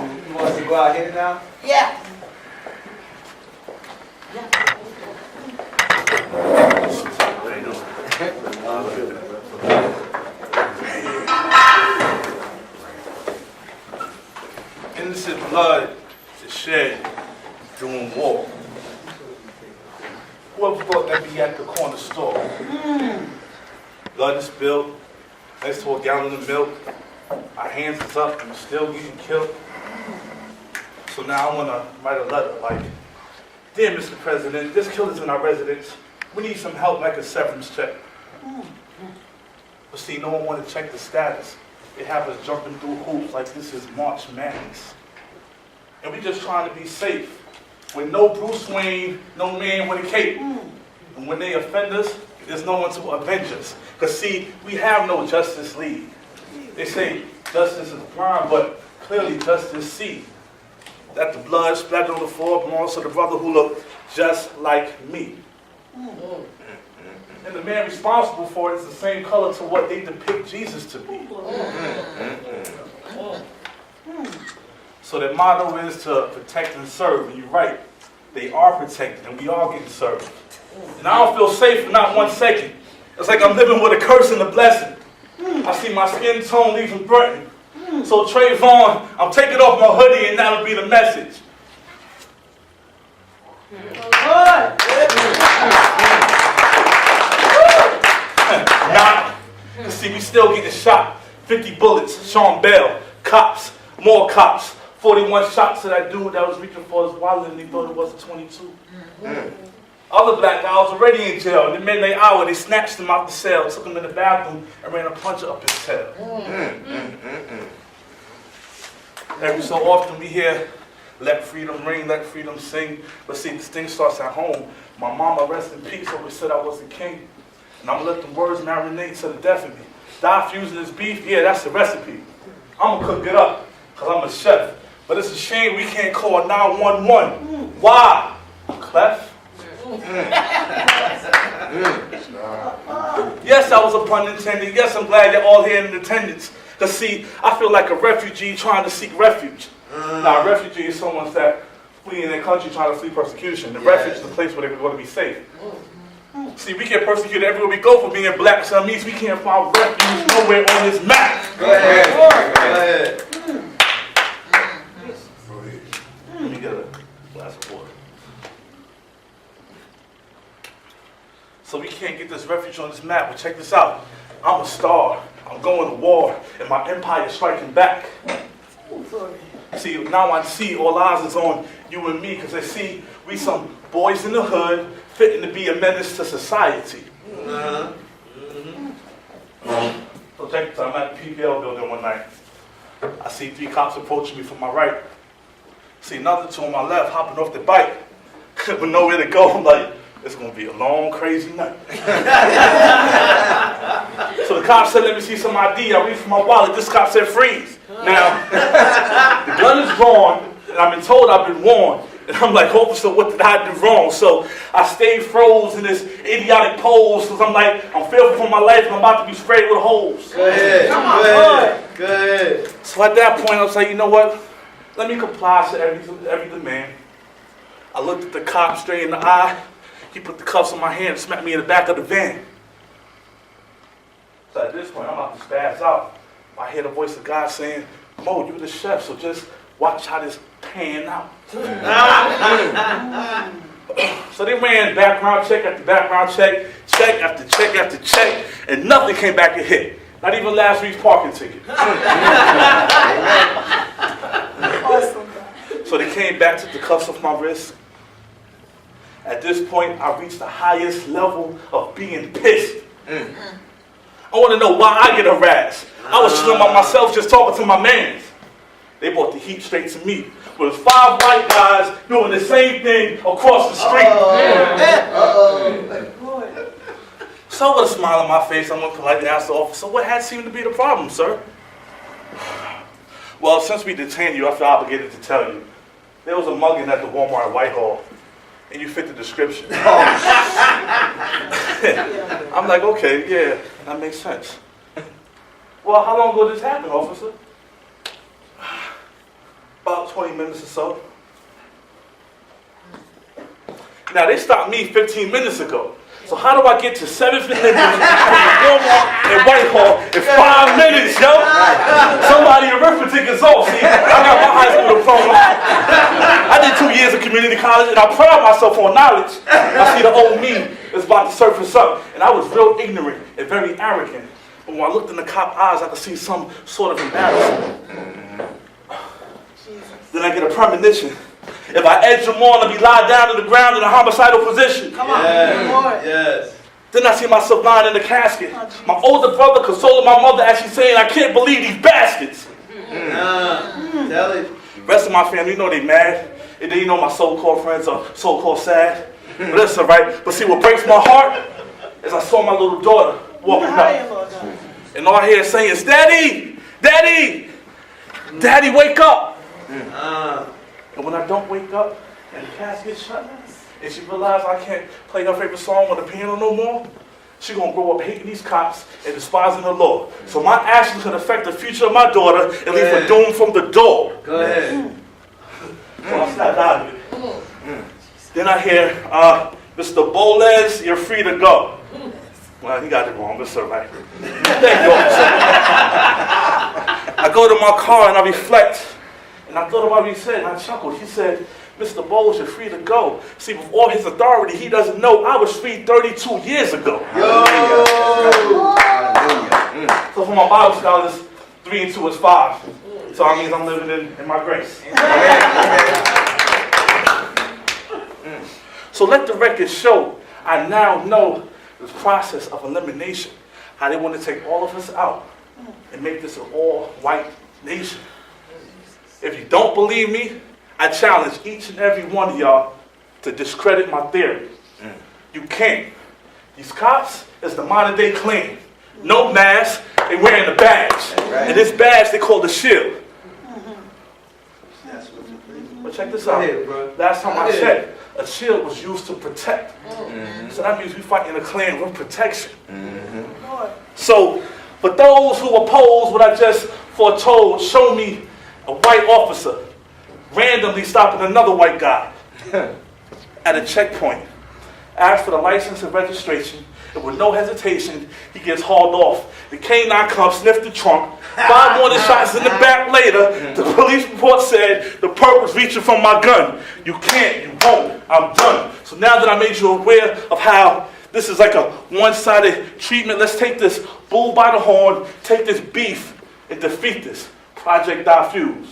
You want us to go out here now? Yeah. Innocent blood is shed during war. Whoever thought that'd be at the corner store? Blood is spilled next to a gallon of milk. Our hands is up and we're still getting killed. So now I want to write a letter like, "Dear Mr. President, there's killers in our residence. We need some help like a severance check." But see, no one want to check the status. They have us jumping through hoops like this is March Madness. And we just trying to be safe. With no Bruce Wayne, no man with a cape. And when they offend us, there's no one to avenge us. Because see, we have no Justice League. They say justice is blind, but clearly justice see. That the blood splattered on the floor belongs to the brother who looked just like me. And the man responsible for it is the same color to what they depict Jesus to be. So their motto is to protect and serve. And you're right, they are protected and we are getting served. And I don't feel safe for not 1 second. It's like I'm living with a curse and a blessing. I see my skin tone leaving Britain. So Trayvon, I'm taking off my hoodie and that'll be the message. Nah, see, we still getting shot. 50 bullets, Sean Bell, cops, more cops. 41 shots to that dude that was reaching for his wallet and he thought it was a 22. Other black guys already in jail. In the midnight hour, they snatched him out the cell, took him in the bathroom, and ran a puncher up his tail. Every so often we hear, "Let freedom ring, let freedom sing." But see, this thing starts at home. My mama, rest in peace, always said I was a king. And I'm going to let the words marinate to the death of me. Die fusing this beef, yeah, that's the recipe. I'm going to cook it up, because I'm a chef. But it's a shame we can't call 911. Why? Clef? Yes, I was a pun intended. Yes, I'm glad you're all here in attendance. Because see, I feel like a refugee trying to seek refuge. Now, a refugee is someone that flee in their country trying to flee persecution. The refuge is the place where they're going to be safe. See, we get persecuted everywhere we go for being black, so that means we can't find refuge nowhere on this map. Go ahead. Go ahead. Let me get a glass of water. So we can't get this refuge on this map, but check this out. I'm a star. I'm going to war, and my empire is striking back. See, now I see all eyes is on you and me, because they see we some boys in the hood fitting to be a menace to society. So check this out. I'm at the PPL building one night. I see 3 cops approaching me from my right. See another 2 on my left hopping off the bike with nowhere to go. I'm like, it's going to be a long, crazy night. So the cop said, "Let me see some ID." I reached for my wallet. This cop said, "Freeze." Now, the gun is drawn, and I've been told I've been warned. And I'm like, "Officer, what did I do wrong?" So I stayed froze in this idiotic pose because I'm like, I'm fearful for my life and I'm about to be sprayed with holes. Go ahead. Go ahead. So at that point, I was like, you know what? Let me comply to every demand. I looked at the cop straight in the eye. He put the cuffs on my hand and smacked me in the back of the van. So at this point, I'm about to spaz out. I hear the voice of God saying, "Mo, you're the chef, so just watch how this pan out." So they ran background check after background check, check after check after check, and nothing came back to hit. Not even last week's parking ticket. So they came back, took the cuffs off my wrist. At this point, I reached the highest level of being pissed. I want to know why I get harassed. I was chilling by myself, just talking to my mans. They brought the heat straight to me. With 5 white guys doing the same thing across the street. So with a smile on my face, I'm going to politely ask the officer, "What had seemed to be the problem, sir?" "Well, since we detained you, I feel obligated to tell you. There was a mugging at the Walmart at Whitehall, and you fit the description." I'm like, okay, yeah, that makes sense. "Well, how long ago did this happen, officer?" "About about 20 minutes or so. Now, they stopped me 15 minutes ago. So how do I get to 7th and Liberty, Walmart, and Whitehall in 5 minutes, yo? Somebody arithmetic is off. See, I got my high school diploma. I did 2 years of community college, and I pride myself on knowledge. I see the old me is about to surface up. And I was real ignorant and very arrogant. But when I looked in the cop's eyes, I could see some sort of embarrassment. Then I get a premonition. If I edge them on, I'll be lied down to the ground in a homicidal position. Come on. Yes. Then I see myself lying in the casket. My older brother consoling my mother as she's saying, I can't believe these baskets. Tell it. Rest of my family, you know they mad. And then you know my so-called friends are so-called sad. But that's all right. But see, what breaks my heart is I saw my little daughter walking up. And all I hear saying is, Daddy! Daddy! Daddy, wake up! And when I don't wake up and the casket's shut, and she realizes I can't play her favorite song on the piano no more, she's going to grow up hating these cops and despising the law. So my actions could affect the future of my daughter and leave her doomed from the door. Go ahead. So I snapped out of it. Then I hear, Mr. Boles, you're free to go. Well, he got it wrong, but it's all right. Thank you, officer. I go to my car and I reflect. And I thought about what he said, and I chuckled. He said, Mr. Bowles, you're free to go. See, with all his authority, he doesn't know I was free 32 years ago. So for my Bible scholars, 3 and 2 is 5. So that means I'm living in my grace. So let the record show, I now know the process of elimination, how they want to take all of us out and make this an all-white nation. If you don't believe me, I challenge each and every one of y'all to discredit my theory. You can't. These cops is the modern day Klan. No mask, they wearing a badge. Right. And this badge they call the shield. But check this out. Last time I checked, a shield was used to protect. So that means we fight in a Klan with protection. So, for those who oppose what I just foretold, show me a white officer randomly stopping another white guy at a checkpoint. Ask for the license and registration, and with no hesitation, he gets hauled off. The K9 comes, sniffed the trunk, 5 morning shots in the back later. The police report said the perp was reaching for my gun. You can't, you won't, I'm done. So now that I made you aware of how this is like a one-sided treatment, let's take this bull by the horn, take this beef, and defeat this. Project afew.